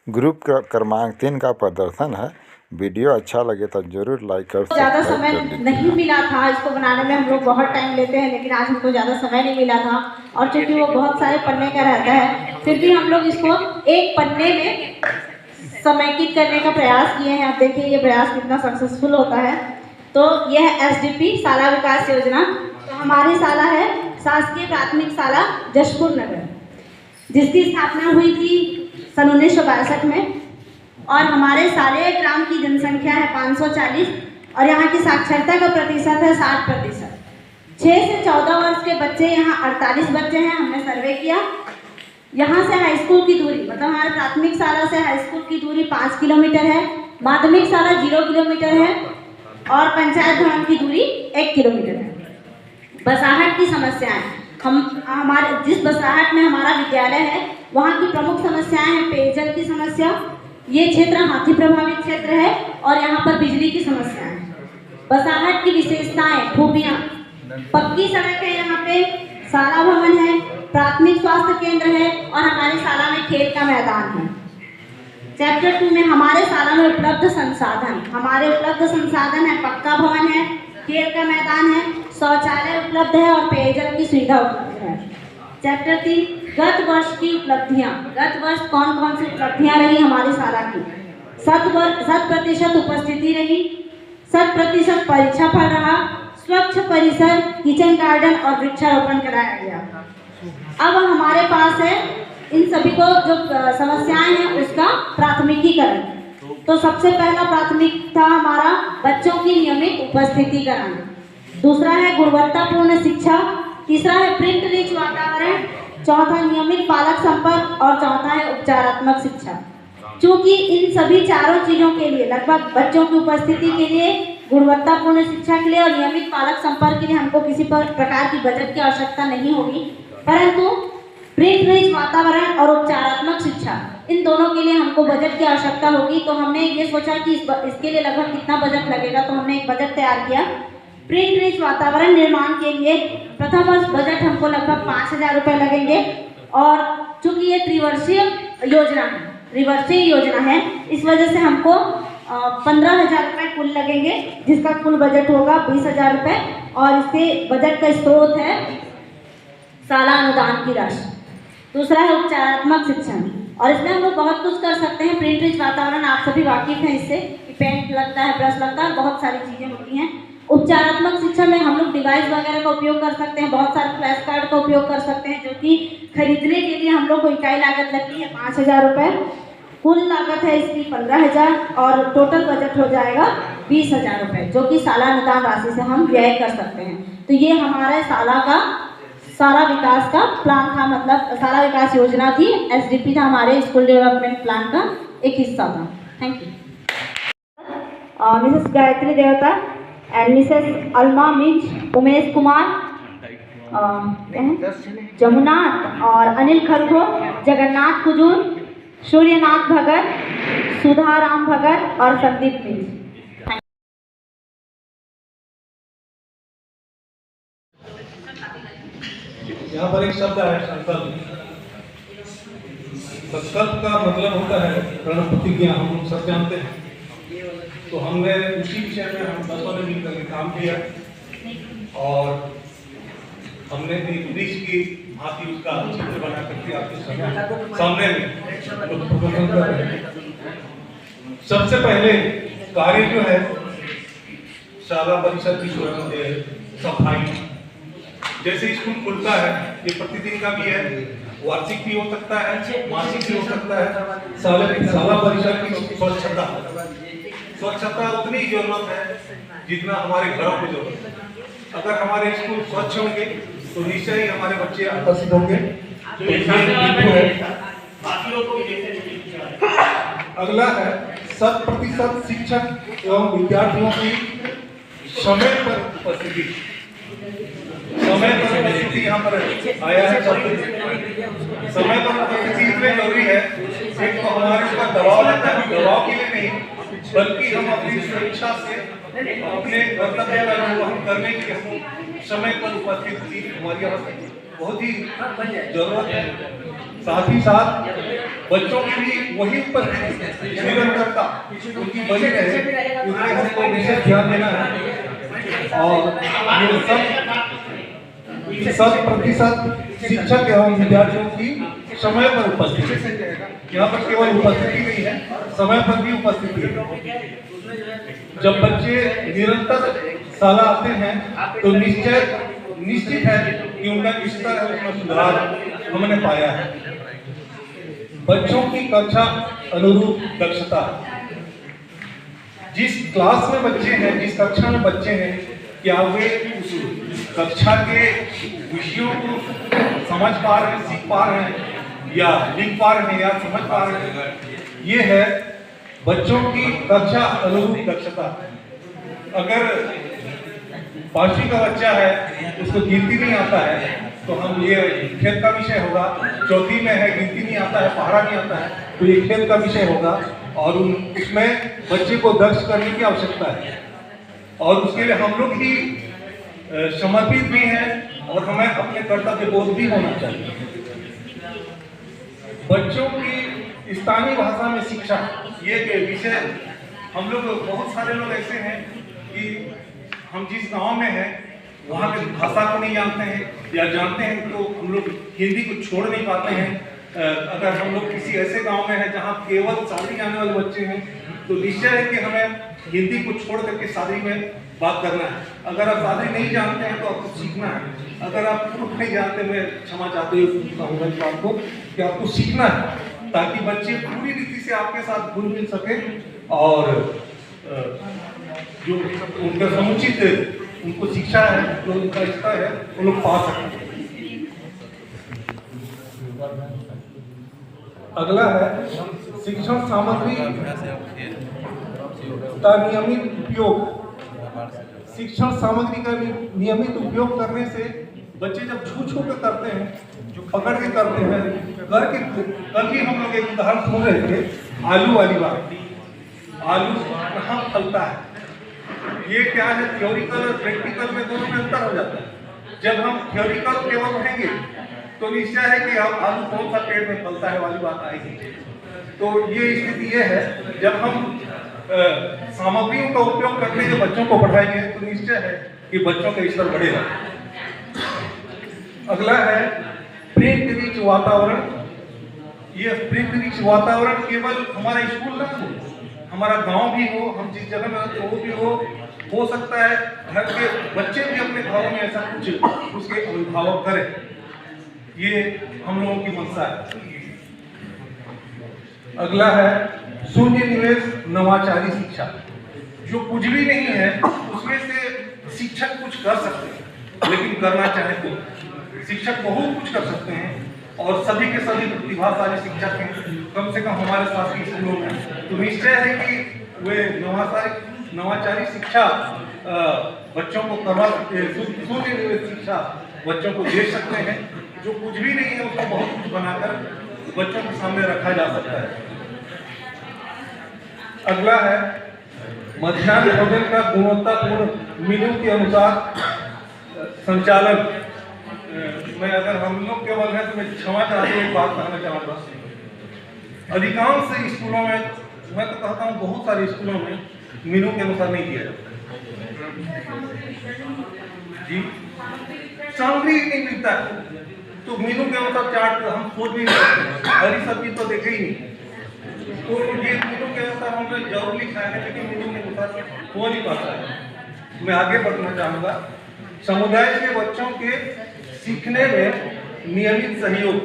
Group क्रमांक 3 का प्रदर्शन है। वीडियो अच्छा लगे तो जरूर लाइक और ज़्यादा समय नहीं मिला था इसको बनाने में। हम लोग बहुत टाइम लेते हैं, लेकिन आज हमको ज़्यादा समय नहीं मिला था, और चूँकि वो बहुत सारे पन्ने का रहता है, फिर भी हम लोग इसको एक पन्ने में समेकित करने का प्रयास किए हैं। आप देखिए ये प्रयास कितना सक्सेसफुल होता है। तो यह SDP शाला विकास योजना, तो हमारी शाला है शासकीय प्राथमिक शाला जशपुर नगर, जिसकी स्थापना हुई थी सन 1962 में, और हमारे शालेय ग्राम की जनसंख्या है 540, और यहाँ की साक्षरता का प्रतिशत है 60%। 6 से 14 वर्ष के बच्चे यहाँ 48 बच्चे हैं, हमने सर्वे किया। यहाँ से हाई स्कूल की दूरी, मतलब हमारे प्राथमिक शाला से हाई स्कूल की दूरी 5 किलोमीटर है, माध्यमिक शाला 0 किलोमीटर है, और पंचायत भवन की दूरी 1 किलोमीटर है। बसाहट की समस्याएं, हमारे जिस बसाहट में हमारा विद्यालय है वहाँ की प्रमुख समस्याएं हैं पेयजल की समस्या, ये क्षेत्र हाथी प्रभावित क्षेत्र है, और यहाँ पर बिजली की समस्या है। बसाहट की विशेषताएं, खूबियाँ, पक्की सड़क है, यहाँ पे शाला भवन है, प्राथमिक स्वास्थ्य केंद्र है, और हमारी शाला में खेल का मैदान है। चैप्टर 2 में हमारे शाला में उपलब्ध संसाधन, हमारे उपलब्ध संसाधन है पक्का भवन है, खेल का मैदान है, शौचालय उपलब्ध है, और पेयजल की सुविधा उपलब्ध है। चैप्टर 3 गत वर्ष की उपलब्धियां, गत वर्ष कौन कौन सी उपलब्धियां रही हमारी शाला की। 100% उपस्थिति रही, 100% परीक्षा फल रहा, स्वच्छ परिसर, किचन गार्डन और वृक्षारोपण कराया गया। अब हमारे पास है इन सभी को जो समस्याएं हैं उसका प्राथमिकीकरण। तो सबसे पहला प्राथमिक था हमारा बच्चों की नियमित उपस्थिति कराना, दूसरा है गुणवत्तापूर्ण शिक्षा, तीसरा है प्रिंट रिच वातावरण, चौथा नियमित पालक संपर्क, और चौथा है उपचारात्मक शिक्षा। चूँकि इन सभी चारों चीज़ों के लिए, लगभग बच्चों की उपस्थिति के लिए, गुणवत्तापूर्ण शिक्षा के लिए और नियमित पालक संपर्क के लिए हमको किसी प्रकार की बजट की आवश्यकता नहीं होगी, परंतु प्रिंट रिच वातावरण और उपचारात्मक शिक्षा, इन दोनों के लिए हमको बजट की आवश्यकता होगी। तो हमने ये सोचा कि इसके लिए लगभग कितना बजट लगेगा, तो हमने एक बजट तैयार किया। प्रिंट रिच वातावरण निर्माण के लिए प्रथम वर्ष बजट हमको लगभग 5,000 रुपये लगेंगे, और चूँकि ये त्रिवर्षीय योजना है, त्रिवर्षीय योजना है, इस वजह से हमको 15,000 रुपये कुल लगेंगे, जिसका कुल बजट होगा 20,000 रुपये, और इसके बजट का स्रोत है शाला अनुदान की राशि। दूसरा है उपचारात्मक शिक्षण, और इसमें हम लोग बहुत कुछ कर सकते हैं। प्रिंट रिच वातावरण आप सभी वाकिफ हैं इससे, कि पेंट लगता है, ब्रश लगता है, बहुत सारी चीज़ें होती हैं। उपचारात्मक शिक्षा में हम लोग डिवाइस वगैरह का उपयोग कर सकते हैं, बहुत सारे फ्लैश कार्ड का उपयोग कर सकते हैं, जो कि खरीदने के लिए हम लोग को इकाई लागत लगती है 5,000 रुपये, कुल लागत है इसकी 15,000, और टोटल बजट हो जाएगा 20,000 रुपये, जो कि शाला अनुदान राशि से हम व्यय कर सकते हैं। तो ये हमारे शाला का सारा विकास का प्लान था, मतलब सारा विकास योजना थी, SDP था, हमारे स्कूल डेवलपमेंट प्लान का एक हिस्सा था। Thank you. मिसेस गायत्री देवता एंड मिसेस अलमा मिंज, उमेश कुमार, जमुनाथ और अनिल खरखो, जगन्नाथ कुजूर, सूर्यनाथ भगत, सुधा राम भगत और संदीप मिंज। यहाँ पर एक शब्द है संकल्प। संकल्प का मतलब होता है प्रण प्रतिज्ञा, हम लोग सब जानते हैं। तो हमने उसी विषय में हम 10 ने मिलकर के काम किया, और हमने एक वृक्ष की भांति उसका चित्र बना करके आपके सामने में प्रदर्शन कर रहे हैं। सबसे पहले कार्य जो है शाला परिसर की सफाई, जैसे स्कूल खुलता है, ये प्रतिदिन का भी है, वार्षिक भी हो सकता है, मासिक भी हो सकता है। शाला परिसर की स्वच्छता उतनी जरूरत है जितना हमारे घरों को जरूरत है। अगर हमारे स्कूल स्वच्छ होंगे तो निश्चय ही हमारे बच्चे आकर्षित होंगे। अगला है 100% शिक्षक एवं विद्यार्थियों की समय पर उपस्थिति। समय पर उपस्थिति यहाँ पर आया है, समय पर उपस्थिति इसलिए जरूरी है, एक तो हमारे ऊपर दबाव लगता है, दबाव के लिए नहीं, बल्कि हम अपनी सुरक्षा से अपने कर्तव्य का निर्वहन करने के लिए समय पर उपस्थिति हमारी बहुत ही जरूरत है। साथ ही साथ बच्चों की भी वही उपस्थिति निरंतरता उनकी बनी रहे, इसलिए हमको विशेष ध्यान देना है। और ये 100% शिक्षक एवं विद्यार्थियों की समय पर उपस्थिति, यहाँ पर केवल उपस्थिति नहीं है, समय पर भी उपस्थिति है। जब बच्चे निरंतर साला आते हैं तो निश्चित है कि उनका किस तरह उसमें सुधार हमने पाया है। बच्चों की कक्षा अनुरूप दक्षता, जिस क्लास में बच्चे हैं, जिस कक्षा में बच्चे हैं, क्या वे उस कक्षा के विषयों को समझ पा रहे हैं, सीख पा रहे हैं, या लिख पा रहे हैं, या समझ पा रहे हैं। ये है बच्चों की कक्षा अनुरूप दक्षता। अगर 5वीं का बच्चा है, उसको गिनती नहीं आता है, तो हम ये खेल का विषय होगा। 4वीं में है, गिनती नहीं आता है, पढ़ा नहीं आता है, तो ये खेल का विषय होगा। और उसमें बच्चे को दक्ष करने की आवश्यकता है, और उसके लिए हम लोग ही समर्पित भी हैं, और हमें अपने कर्तव्य बोध भी होना चाहिए। बच्चों की स्थानीय भाषा में शिक्षा, ये विषय हम लोग, बहुत सारे लोग ऐसे हैं कि हम जिस गांव में हैं वहाँ की भाषा को नहीं जानते हैं, या जानते हैं तो हम लोग हिंदी को छोड़ नहीं पाते हैं। अगर हम लोग किसी ऐसे गांव में हैं जहाँ केवल शादी जाने वाले बच्चे हैं, तो निश्चय है कि हमें हिंदी को छोड़ करके शादी में बात करना है। अगर आप शादी नहीं जानते हैं तो आपको सीखना है। अगर आप प्रूफ नहीं जानते, मैं क्षमा चाहते हूँ इस बात को, कि आपको सीखना है, ताकि बच्चे पूरी रीति से आपके साथ घुल मिल सके, और जो उनका समुचित उनको शिक्षा है, जो उनका रिश्ता है, वो लोग पा सकते। अगला है शिक्षण सामग्री का नियमित उपयोग। शिक्षण सामग्री का नियमित उपयोग करने से बच्चे जब छू कर करते हैं, जो पकड़ के करते हैं, कल ही हम लोग एक उदाहरण सुन रहे थे, आलू वाली बात। आलू कहाँ फलता है, ये क्या है, थ्योरिकल और प्रैक्टिकल में दोनों में अंतर हो जाता है। जब हम थ्योरिकल केवल पढ़ेंगे तो निश्चय है कि हम आलू कौन सा पेड़ में फलता है वाली बात आएगी। तो ये स्थिति ये है, जब हम सामग्रियों का उपयोग करके जो बच्चों को पढ़ाएंगे तो निश्चय है कि बच्चों का स्तर बढ़ेगा। अगला है प्रेम रिच वातावरण। ये प्रेम रिच वातावरण केवल हमारा स्कूल ना हो, हमारा गांव भी हो, हम जिस जगह में रहते वो भी हो सकता है घर के बच्चे भी अपने घरों में ऐसा कुछ उसके अभिभावक करें। ये हम लोगों की मंशा है। अगला है शून्य निवेश नवाचारी शिक्षा। जो कुछ भी नहीं है उसमें से शिक्षक कुछ कर सकते हैं, लेकिन करना चाहे तो शिक्षक बहुत कुछ कर सकते हैं, और सभी के सभी प्रतिभाशाली शिक्षक हैं, कम से कम हमारे शासकीय स्कूलों में। तो निश्चय है कि वे नवाचारी शिक्षा बच्चों को करवा सकते हैं, शून्य निवेश शिक्षा बच्चों को दे सकते हैं। जो कुछ भी नहीं है उसको बहुत कुछ बनाकर बच्चों के सामने रखा जा सकता है। अगला है मध्याह्न भोजन का गुणवत्तापूर्ण मेन्यू के अनुसार संचालन। मैं अगर हम लोग केवल है तो मैं क्षमा चाहता हूँ, एक बात कहना चाहूँगा। अधिकांश स्कूलों में, मैं तो कहता हूँ बहुत सारे स्कूलों में मेन्यू के अनुसार नहीं दिया जाता जी, सामग्री नहीं मिलता है, तो मेनू के अनुसार चार्ट हम खोज भी नहीं सकते। हरी सब्जी तो देखे ही नहीं, तो ये मेनू के अनुसार हमने जरूर लिखा है, लेकिन मेनू के अनुसार हो नहीं पाता है। मैं आगे बढ़ना चाहूँगा। समुदाय के बच्चों के सीखने में नियमित सहयोग,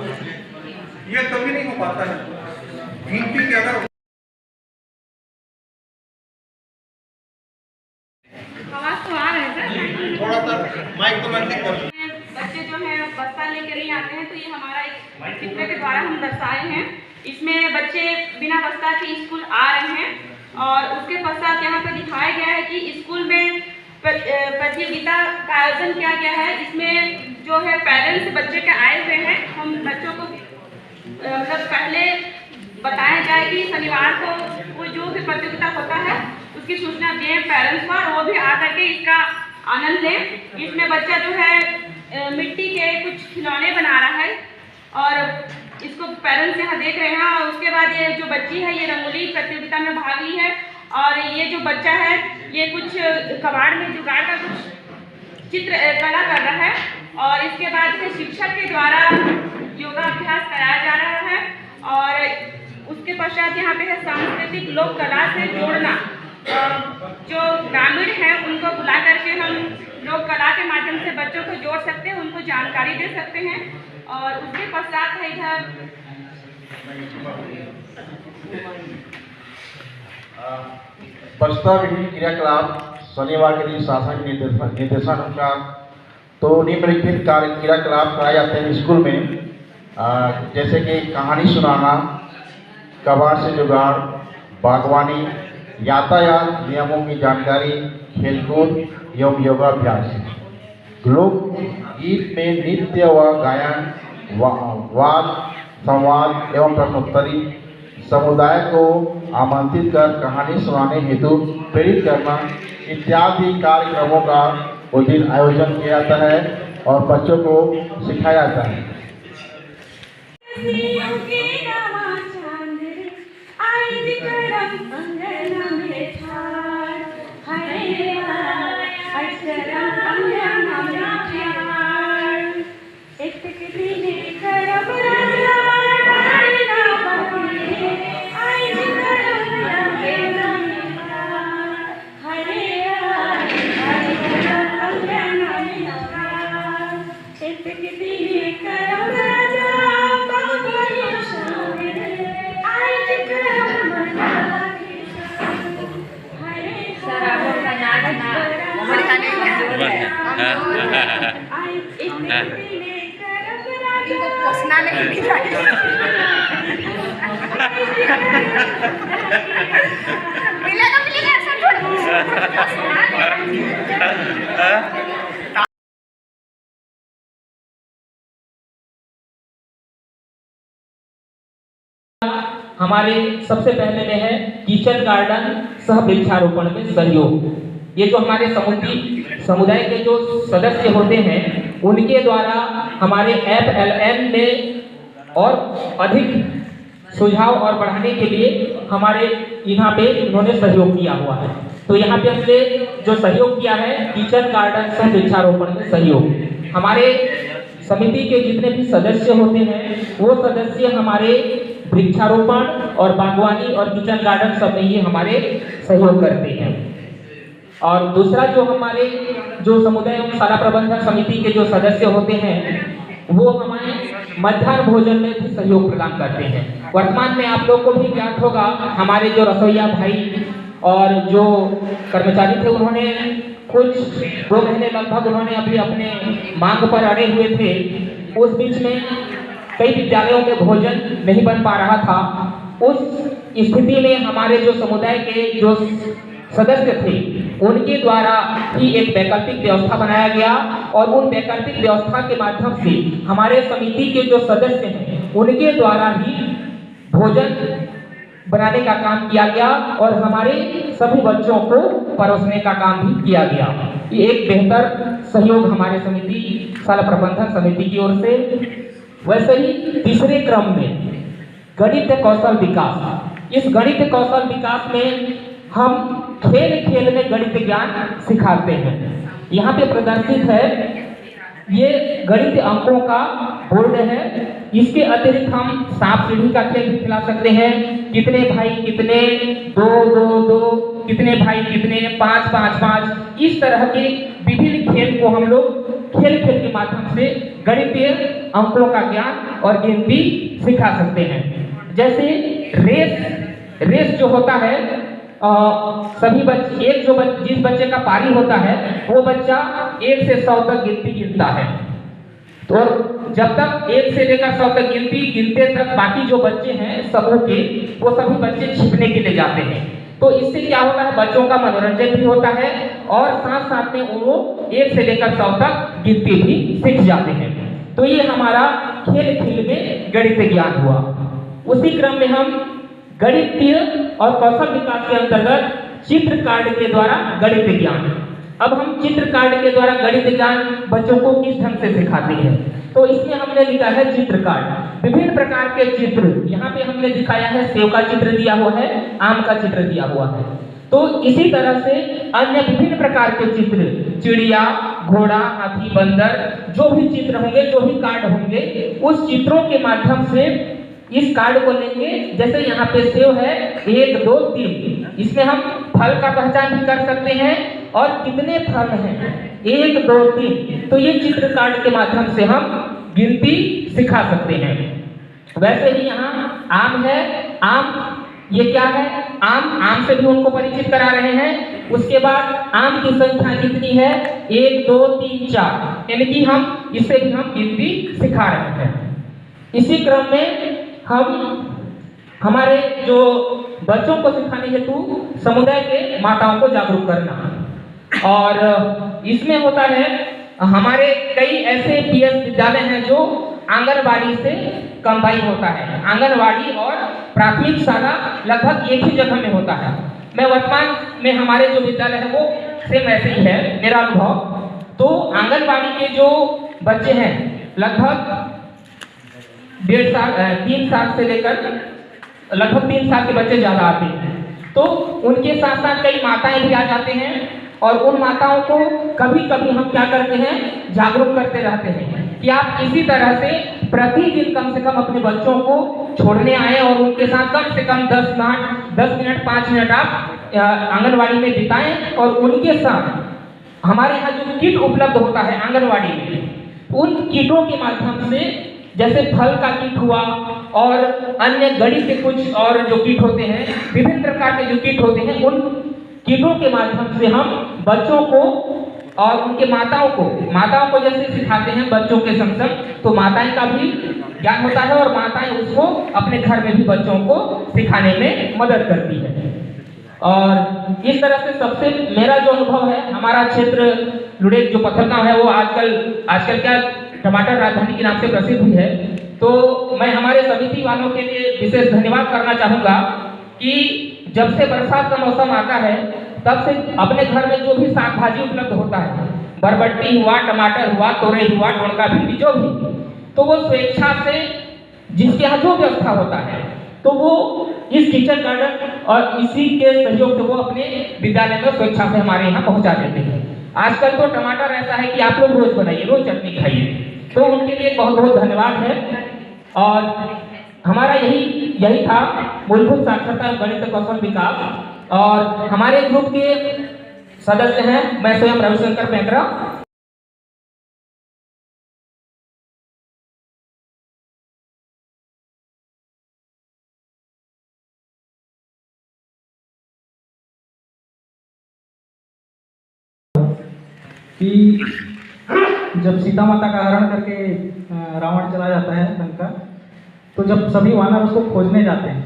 ये कभी नहीं हो पाता है। गिनती के अगर आवाज तो आ रहा है सर, थोड़ा सा माइक को नजदीक कर। बच्चे जो है बस्ता लेकर नहीं आते हैं, तो ये हमारा एक चित्र के द्वारा हम दर्शाए हैं। इसमें बच्चे बिना बस्ता के स्कूल आ रहे हैं, और उसके पश्चात यहाँ पर दिखाया गया है कि स्कूल में प्रतियोगिता का आयोजन किया गया है। इसमें जो है पेरेंट्स बच्चे के आए हुए हैं। हम बच्चों को मतलब पहले बताया जाए कि शनिवार को जो भी प्रतियोगिता होता है उसकी सूचना दें पेरेंट्स को, और वो भी आकर के इसका आनंद लें। इसमें बच्चा जो है मिट्टी के कुछ खिलौने बना रहा है, और इसको पेरेंट्स यहाँ देख रहे हैं। और उसके बाद ये जो बच्ची है ये रंगोली प्रतियोगिता में भाग ली है। और ये जो बच्चा है ये कुछ कबाड़ में जुगाड़ का कुछ चित्र कला कर रहा है। और इसके बाद से शिक्षक के द्वारा योगाभ्यास कराया जा रहा है। और उसके पश्चात यहाँ पे है सांस्कृतिक लोक कला से जोड़ना। जो ग्रामीण हैं उनको बुला करके हम लोक कला के माध्यम से बच्चों को जोड़ सकते हैं, उनको जानकारी दे सकते हैं। और उसके पश्चात है इधर बस्ता विभिन्न क्रियाकलाप शनिवार के दिन शासन के निर्देशानुसार तो निम्नलिखित क्रियाकलाप कराए जाते हैं स्कूल में, जैसे कि कहानी सुनाना, कबाड़ से जुगाड़, बागवानी, यातायात नियमों की जानकारी, खेलकूद एवं योगाभ्यास। लोक गीत में नृत्य व गायन, वाद संवाद एवं प्रश्नोत्तरी, समुदाय को आमंत्रित कर कहानी सुनाने हेतु प्रेरित करना इत्यादि कार्यक्रमों का उस दिन आयोजन किया जाता है और बच्चों को सिखाया जाता है। हमारे सबसे पहले में है किचन गार्डन सह वृक्षारोपण में सहयोग। ये जो हमारे समुदाय के जो सदस्य होते हैं उनके द्वारा हमारे FLN में और अधिक सुझाव और बढ़ाने के लिए हमारे यहाँ पे उन्होंने सहयोग किया हुआ है। तो यहाँ पे हमने जो सहयोग किया है किचन गार्डन सह वृक्षारोपण में सहयोग। हमारे समिति के जितने भी सदस्य होते हैं वो सदस्य हमारे वृक्षारोपण और बागवानी और किचन गार्डन सब में ये हमारे सहयोग करते हैं। और दूसरा जो हमारे जो समुदाय एवं शाला प्रबंधन समिति के जो सदस्य होते हैं वो हमारे मध्याह्न भोजन में भी सहयोग प्रदान करते हैं। वर्तमान में आप लोग को भी ज्ञात होगा हमारे जो रसोईया भाई और जो कर्मचारी थे उन्होंने कुछ 2 महीने लगभग उन्होंने अभी अपने मांग पर अड़े हुए थे। उस बीच में कई विद्यालयों में भोजन नहीं बन पा रहा था। उस स्थिति में हमारे जो समुदाय के जो सदस्य थे उनके द्वारा ही एक वैकल्पिक व्यवस्था बनाया गया और उन वैकल्पिक व्यवस्था के माध्यम से हमारे समिति के जो सदस्य हैं उनके द्वारा ही भोजन बनाने का काम किया गया और हमारे सभी बच्चों को परोसने का काम भी किया गया। ये एक बेहतर सहयोग हमारे समिति शाला प्रबंधन समिति की ओर से। वैसे ही तीसरे क्रम में गणित कौशल विकास। इस गणित कौशल विकास में हम खेल खेल में गणित ज्ञान सिखाते हैं। यहाँ पे प्रदर्शित है ये गणित अंकों का बोर्ड है। इसके अतिरिक्त हम सांप सीढ़ी का खेल भी खिला सकते हैं। कितने भाई कितने, 2 2 2, कितने भाई कितने, 5 5 5, इस तरह के विभिन्न खेल को हम लोग खेल खेल के माध्यम से गणितीय अंकों का ज्ञान और गिनती सिखा सकते हैं। जैसे रेस जो होता है सभी बच्चे जिस बच्चे का पारी होता है वो बच्चा 1 से 100 तक गिनती गिनता है। तो जब तक 1 से लेकर 100 तक गिनते तक बाकी जो बच्चे हैं समूह के वो सभी बच्चे छिपने के लिए जाते हैं। तो इससे क्या होता है बच्चों का मनोरंजन भी होता है और साथ साथ में वो 1 से लेकर 100 तक गिनती भी सीख जाते हैं। तो ये हमारा खेल खेल में गणित ज्ञान हुआ। उसी क्रम में हम गणितीय और कौशल विकास के अंतर्गत चित्र कार्ड के द्वारा गणित ज्ञान। अब हम चित्र कार्ड के द्वारा गणित ज्ञान बच्चों को किस ढंग से सिखाते हैं, तो इसमें हमने लिखा है चित्र कार्ड। विभिन्न प्रकार के चित्र यहाँ पे हमने दिखाया है, सेव का चित्र दिया हुआ है, आम का चित्र दिया हुआ है। तो इसी तरह से अन्य विभिन्न प्रकार के चित्र, चिड़िया, घोड़ा, हाथी, बंदर, जो भी चित्र होंगे, जो भी कार्ड होंगे, उस चित्रों के माध्यम से इस कार्ड को लेंगे। जैसे यहाँ पे सेव है 1 2 3, इसमें हम फल का पहचान भी कर सकते हैं और कितने फल हैं 1 2 3, तो ये चित्र कार्ड के माध्यम से हम गिनती सिखा सकते हैं। वैसे ही यहाँ आम है, आम ये क्या है, आम से भी उनको परिचित करा रहे हैं। उसके बाद आम की संख्या कितनी है 1 2 3 4, यानी कि हम इससे भी हम गिनती सिखा रहे हैं। इसी क्रम में हम हमारे जो बच्चों को सिखाने हेतु समुदाय के माताओं को जागरूक करना, और इसमें होता है हमारे कई ऐसे पीएस विद्यालय हैं जो आंगनबाड़ी से कंबाइन होता है। आंगनबाड़ी और प्राथमिक शाला लगभग एक ही जगह में होता है। मैं वर्तमान में हमारे जो विद्यालय है वो सेम ऐसे ही है मेरा अनुभव। तो आंगनबाड़ी के जो बच्चे हैं लगभग 3 साल से लेकर लगभग 3 साल के बच्चे ज़्यादा आते हैं। तो उनके साथ साथ कई माताएं भी आ जाते हैं, और उन माताओं को कभी कभी हम क्या करते हैं, जागरूक करते रहते हैं कि आप इसी तरह से प्रतिदिन कम से कम अपने बच्चों को छोड़ने आए और उनके साथ कम से कम 10 मिनट 5 मिनट आप आंगनबाड़ी में बिताएं। और उनके साथ हमारे यहाँ जो किट उपलब्ध होता है आंगनबाड़ी में, उन किटों के माध्यम से, जैसे फल का किट हुआ और अन्य गणित के कुछ और जो किट होते हैं, विभिन्न प्रकार के जो किट होते हैं, उन किटों के माध्यम से हम बच्चों को और उनके माताओं को जैसे सिखाते हैं बच्चों के संग संग, तो माताएं का भी ज्ञान होता है और माताएं उसको अपने घर में भी बच्चों को सिखाने में मदद करती है। और इस तरह से सबसे मेरा जो अनुभव है, हमारा क्षेत्र लुड़ेक जो पत्थलगांव है वो आजकल क्या टमाटर राजधानी के नाम से प्रसिद्ध हुई है। तो मैं हमारे समिति वालों के लिए विशेष धन्यवाद करना चाहूँगा कि जब से बरसात का मौसम आता है तब से अपने घर में जो भी साग भाजी उपलब्ध होता है, बरबट्टी हुआ, टमाटर हुआ, तोरई हुआ, टोनका भिंडी, जो भी, तो वो स्वेच्छा से जिसके यहाँ जो व्यवस्था होता है तो वो इस किचन गार्डन और इसी के सहयोग से वो अपने विद्यालय में स्वेच्छा से हमारे यहाँ पहुँचा देते हैं। आजकल तो टमाटर ऐसा है कि आप लोग रोज बनाइए, रोज चटनी खाइए, तो उनके लिए बहुत बहुत धन्यवाद है। और हमारा यही था मूलभूत साक्षरता गणित कौशल विकास। और हमारे ग्रुप के सदस्य हैं, मैं स्वयं रविशंकर पेंद्रा। कि जब सीता माता का हरण करके रावण चला जाता है लंका, तो जब सभी वानर उसको खोजने जाते हैं,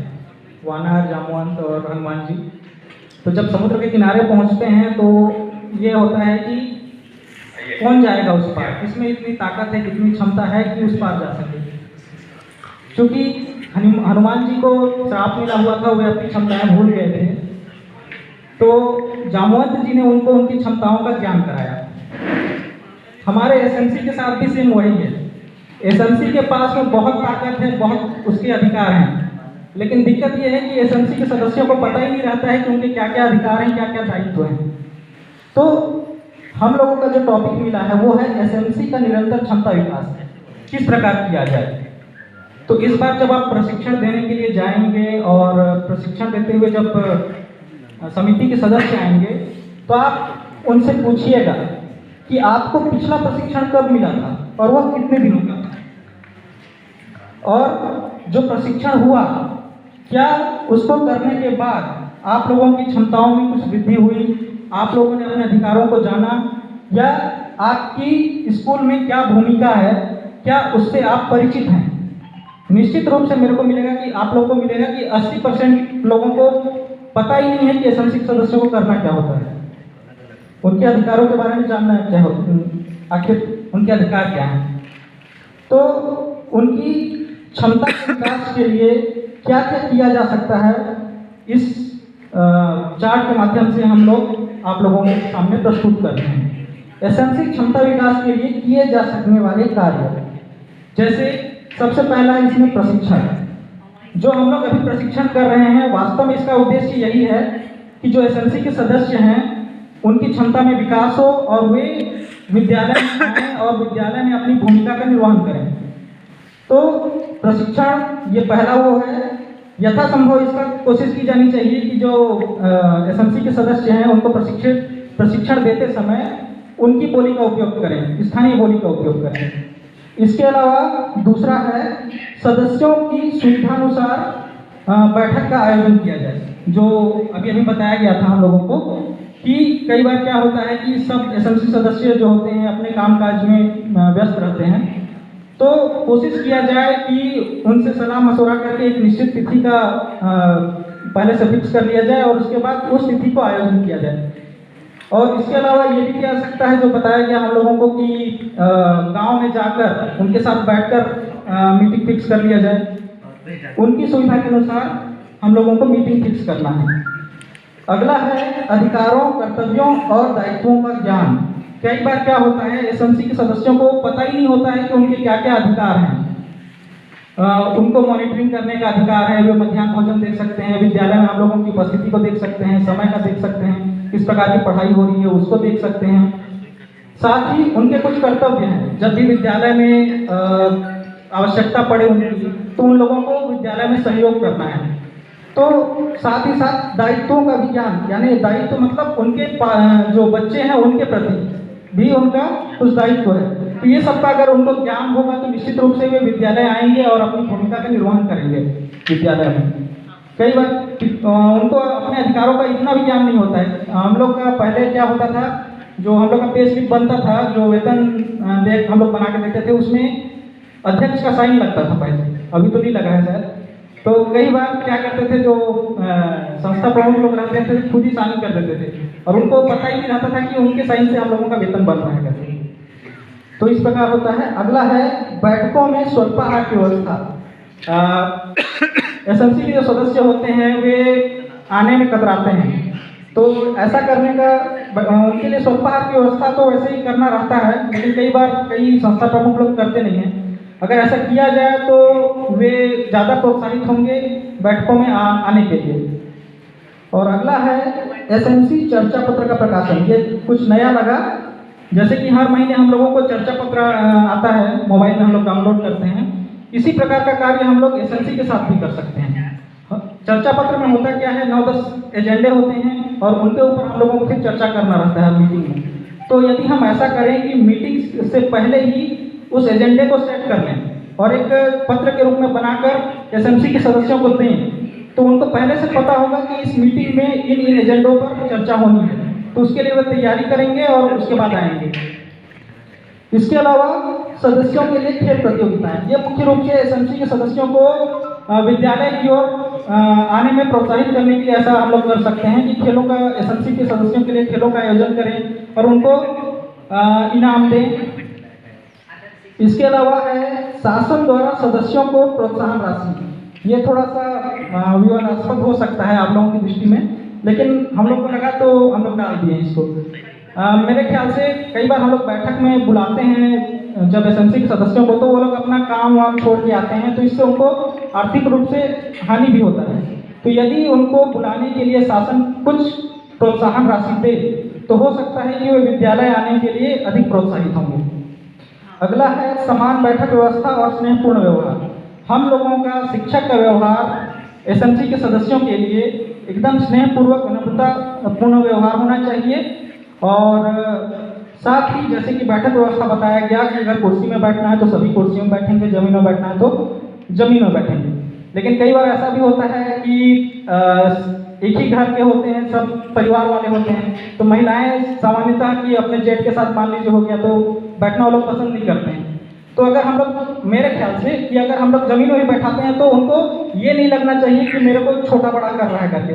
वानर, जामवंत और हनुमान जी, तो जब समुद्र के किनारे पहुंचते हैं तो ये होता है कि कौन जाएगा उस पार, किसमें इतनी ताकत है, कितनी क्षमता है कि उस पार जा सके। क्योंकि हनुमान जी को श्राप मिला हुआ था, वे अपनी क्षमताएं भूल गए थे, तो जामवंत जी ने उनको उनकी क्षमताओं का ज्ञान कराया। हमारे एसएमसी के साथ भी सेम वही है। एसएमसी के पास में बहुत ताकत है, बहुत उसके अधिकार हैं, लेकिन दिक्कत यह है कि एसएमसी के सदस्यों को पता ही नहीं रहता है कि उनके क्या क्या अधिकार हैं, क्या क्या दायित्व हैं। तो हम लोगों का जो टॉपिक मिला है वो है एसएमसी का निरंतर क्षमता विकास, किस प्रकार किया जाए। तो इस बार जब आप प्रशिक्षण देने के लिए जाएंगे और प्रशिक्षण देते हुए जब समिति के सदस्य आएंगे तो आप उनसे पूछिएगा कि आपको पिछला प्रशिक्षण कब मिला था और वह कितने दिनों का था, और जो प्रशिक्षण हुआ क्या उसको करने के बाद आप लोगों की क्षमताओं में कुछ वृद्धि हुई, आप लोगों ने अपने अधिकारों को जाना, या आपकी स्कूल में क्या भूमिका है, क्या उससे आप परिचित हैं। निश्चित रूप से मेरे को मिलेगा कि आप लोगों को मिलेगा कि 80% लोगों को पता ही नहीं है कि एसएमसी सदस्यों को करना क्या होता है, उनके अधिकारों के बारे में जानना है, क्या आखिर उनके अधिकार क्या हैं। तो उनकी क्षमता के विकास के लिए क्या क्या किया जा सकता है, इस चार्ट के माध्यम से हम लोग आप लोगों के सामने प्रस्तुत करते हैं। एसएमसी क्षमता विकास के लिए किए जा सकने वाले कार्य, जैसे सबसे पहला इसमें प्रशिक्षण। जो हम लोग अभी प्रशिक्षण कर रहे हैं, वास्तव में इसका उद्देश्य यही है कि जो एसएमसी के सदस्य हैं उनकी क्षमता में विकास हो और वे विद्यालय में आएं और विद्यालय में अपनी भूमिका का निर्वहन करें। तो प्रशिक्षण ये पहला वो है। यथासंभव इसका कोशिश की जानी चाहिए कि जो एसएमसी के सदस्य हैं उनको प्रशिक्षण देते समय उनकी बोली का उपयोग करें, स्थानीय बोली का उपयोग करें। इसके अलावा दूसरा है सदस्यों की सुविधानुसार बैठक का आयोजन किया जाए। जो अभी बताया गया था हम लोगों को कि कई बार क्या होता है कि सब एसएमसी सदस्य जो होते हैं अपने कामकाज में व्यस्त रहते हैं, तो कोशिश किया जाए कि उनसे सलाह मशवरा करके एक निश्चित तिथि का पहले से फिक्स कर लिया जाए और उसके बाद उस तिथि को आयोजन किया जाए। और इसके अलावा ये भी किया जा सकता है, जो बताया गया हम लोगों को कि गांव में जाकर उनके साथ बैठकर मीटिंग फिक्स कर लिया जाए। उनकी सुविधा के अनुसार हम लोगों को मीटिंग फिक्स करना है। अगला है अधिकारों, कर्तव्यों और दायित्वों का ज्ञान। कई बार क्या होता है, एसएमसी के सदस्यों को पता ही नहीं होता है कि उनके क्या क्या अधिकार हैं। उनको मॉनिटरिंग करने का अधिकार है, वे मध्याह्न भोजन देख सकते हैं, विद्यालय में हम लोगों की उपस्थिति को देख सकते हैं, समय का देख सकते हैं, किस प्रकार की पढ़ाई हो रही है उसको देख सकते हैं। साथ ही उनके कुछ कर्तव्य हैं, जब भी विद्यालय में आवश्यकता पड़े उनकी, तो उन लोगों को विद्यालय में सहयोग करना है। तो साथ ही साथ दायित्वों का भी ज्ञान, यानी दायित्व मतलब उनके जो बच्चे हैं उनके प्रति भी उनका कुछ दायित्व है। तो ये सबका अगर उनको ज्ञान होगा तो निश्चित रूप से वे विद्यालय आएंगे और अपनी भूमिका का निर्वहन करेंगे विद्यालय में। कई बार उनको अपने अधिकारों का इतना भी ज्ञान नहीं होता है। हम लोग का पहले क्या होता था, जो हम लोग का पे स्लिप बनता था, जो वेतन हम लोग बना के देते थे, उसमें अध्यक्ष का साइन लगता था पहले, अभी तो नहीं लगा है शायद। तो कई बार क्या करते थे, जो संस्था प्रमुख लोग रहते थे खुद ही साइन कर देते थे और उनको पता ही नहीं रहता था कि उनके साइन से हम लोगों का वेतन बन रहा है करके। तो इस प्रकार होता है। अगला है बैठकों में स्वल्पाहार की व्यवस्था। एसएमसी के जो सदस्य होते हैं वे आने में कतराते हैं, तो ऐसा करने का उनके लिए स्वल्पाहार की व्यवस्था तो वैसे ही करना रहता है, लेकिन कई बार कई संस्था प्रमुख लोग करते नहीं हैं। अगर ऐसा किया जाए तो वे ज़्यादा प्रोत्साहित होंगे बैठकों में आने के लिए। और अगला है एसएमसी चर्चा पत्र का प्रकाशन। ये कुछ नया लगा, जैसे कि हर महीने हम लोगों को चर्चा पत्र आता है, मोबाइल में हम लोग डाउनलोड करते हैं। इसी प्रकार का कार्य हम लोग एसएमसी के साथ भी कर सकते हैं। चर्चा पत्र में होता क्या है, 9-10 एजेंडे होते हैं और उनके ऊपर हम लोगों को फिर चर्चा करना रहता है मीटिंग में। तो यदि हम ऐसा करें कि मीटिंग से पहले ही उस एजेंडे को सेट कर लें और एक पत्र के रूप में बनाकर एसएमसी के सदस्यों को दें, तो उनको पहले से पता होगा कि इस मीटिंग में इन एजेंडों पर चर्चा होनी है, तो उसके लिए वे तैयारी करेंगे और उसके बाद आएंगे। इसके अलावा सदस्यों के लिए खेल प्रतियोगिताएं, ये मुख्य रूप से एसएमसी के सदस्यों को विद्यालय की ओर आने में प्रोत्साहित करने के लिए ऐसा हम लोग कर सकते हैं कि खेलों का, एसएमसी के सदस्यों के लिए खेलों का आयोजन करें और उनको इनाम दें। इसके अलावा है शासन द्वारा सदस्यों को प्रोत्साहन राशि। ये थोड़ा सा विवादास्पद हो सकता है आप लोगों की दृष्टि में, लेकिन हम लोग को लगा तो हम लोग डाल दिए इसको। मेरे ख्याल से कई बार हम लोग बैठक में बुलाते हैं जब एसएमसी के सदस्यों को, तो वो लोग अपना काम वाम छोड़ के आते हैं, तो इससे उनको आर्थिक रूप से हानि भी होता है। तो यदि उनको बुलाने के लिए शासन कुछ प्रोत्साहन राशि दे तो हो सकता है कि वे विद्यालय आने के लिए अधिक प्रोत्साहित होंगे। अगला है समान बैठक व्यवस्था और स्नेहपूर्ण व्यवहार। हम लोगों का शिक्षक का व्यवहार एसएमसी के सदस्यों के लिए एकदम स्नेहपूर्वक, विनम्रतापूर्ण व्यवहार होना चाहिए। और साथ ही जैसे कि बैठक व्यवस्था बताया गया कि अगर कुर्सी में बैठना है तो सभी कुर्सियों में बैठेंगे, जमीन में बैठना है तो जमीन में बैठेंगे। लेकिन कई बार ऐसा भी होता है कि एक ही घर के होते हैं, सब परिवार वाले होते हैं, तो महिलाएं सामान्यतः कि अपने जेठ के साथ मान लीजिए हो गया तो बैठना वो लोग पसंद नहीं करते हैं। तो अगर हम लोग, मेरे ख्याल से कि अगर हम लोग जमीन में ही बैठाते हैं तो उनको ये नहीं लगना चाहिए कि मेरे को छोटा बड़ा कर रहा है करके,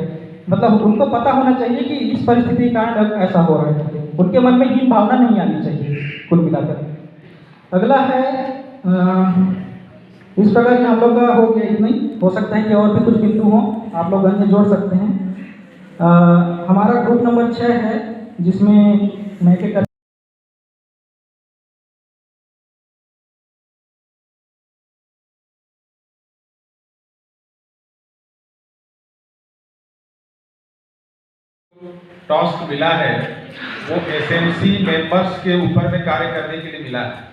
मतलब उनको पता होना चाहिए कि इस परिस्थिति के कारण ऐसा हो रहा है, उनके मन में हीन भावना नहीं आनी चाहिए कुल मिलाकर। अगला है इस प्रकार की हम लोग का हो गया इतना ही, हो सकता है कि और भी कुछ बिंदु हों, आप लोग अन्य जोड़ सकते हैं। हमारा ग्रुप नंबर 6 है जिसमें महके कर टास्क मिला है वो एसएमसी मेंबर्स के ऊपर में कार्य करने के लिए मिला है।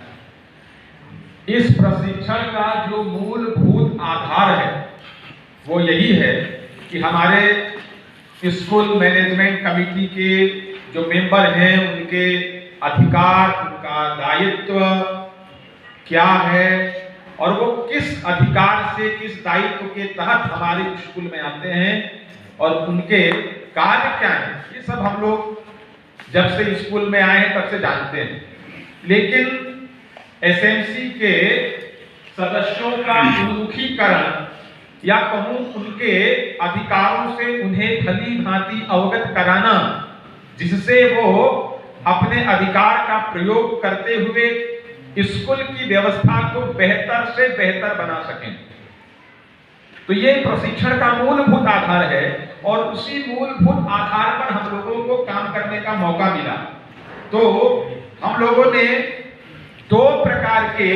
इस प्रशिक्षण का जो मूलभूत आधार है वो यही है कि हमारे स्कूल मैनेजमेंट कमेटी के जो मेंबर हैं उनके अधिकार, उनका दायित्व क्या है और वो किस अधिकार से, किस दायित्व के तहत हमारे स्कूल में आते हैं और उनके कार्य क्या है, ये सब हम लोग जब से स्कूल में आए हैं तब से जानते हैं। लेकिन एसएमसी के सदस्यों का उन्मुखीकरण या कहूं उनके अधिकारों से उन्हें भली भांति अवगत कराना, जिससे वो अपने अधिकार का प्रयोग करते हुए स्कूल की व्यवस्था को बेहतर से बेहतर बना सकें। तो ये प्रशिक्षण का मूलभूत आधार है और उसी मूलभूत आधार पर हम लोगों को काम करने का मौका मिला। तो हम लोगों ने 2 प्रकार के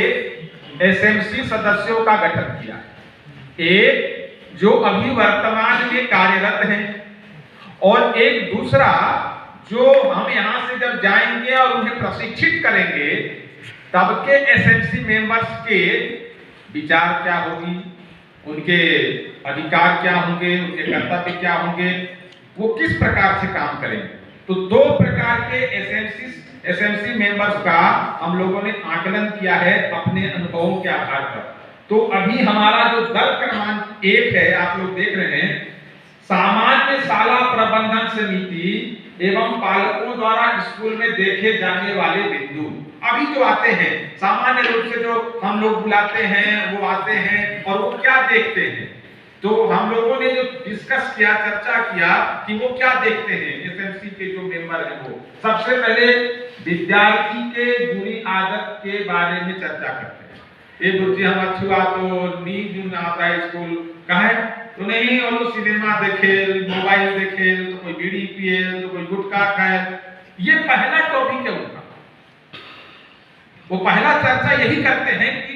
एसएमसी सदस्यों का गठन किया। एक जो अभी वर्तमान में कार्यरत हैं और एक दूसरा जो हम यहां से जब जाएंगे और उन्हें प्रशिक्षित करेंगे तब के एसएमसी मेंबर्स के विचार क्या होगी, उनके अधिकार क्या होंगे, उनके कर्तव्य क्या होंगे, वो किस प्रकार से काम करेंगे। तो 2 प्रकार के एसएमसी मेंबर्स का हम लोगों ने आकलन किया है अपने अनुभवों के आधार पर। तो अभी हमारा जो दल क्रमांक 1 है, आप लोग देख रहे हैं, सामान्य शाला प्रबंधन समिति एवं पालकों द्वारा स्कूल में देखे जाने वाले बिंदु अभी जो आते हैं, सामान्य रूप से जो हम लोग बुलाते हैं वो आते हैं और वो क्या देखते हैं। तो हम लोगों ने जो डिस्कस किया, चर्चा किया कि वो क्या देखते हैं एसएमसी के जो मेंबर हैं। वो सबसे पहले विद्यार्थी के बुरी आदत के बारे में चर्चा करते हैं। ये गुरुजी हम अच्छुआ तो नींद में आता है स्कूल कहे तो नहीं, और सिनेमा देखे, मोबाइल देखे, तो कोई बीड़ी पिए, तो कोई गुटखा खाए। ये पहला टॉपिक है उनका। वो पहला चर्चा यही करते हैं कि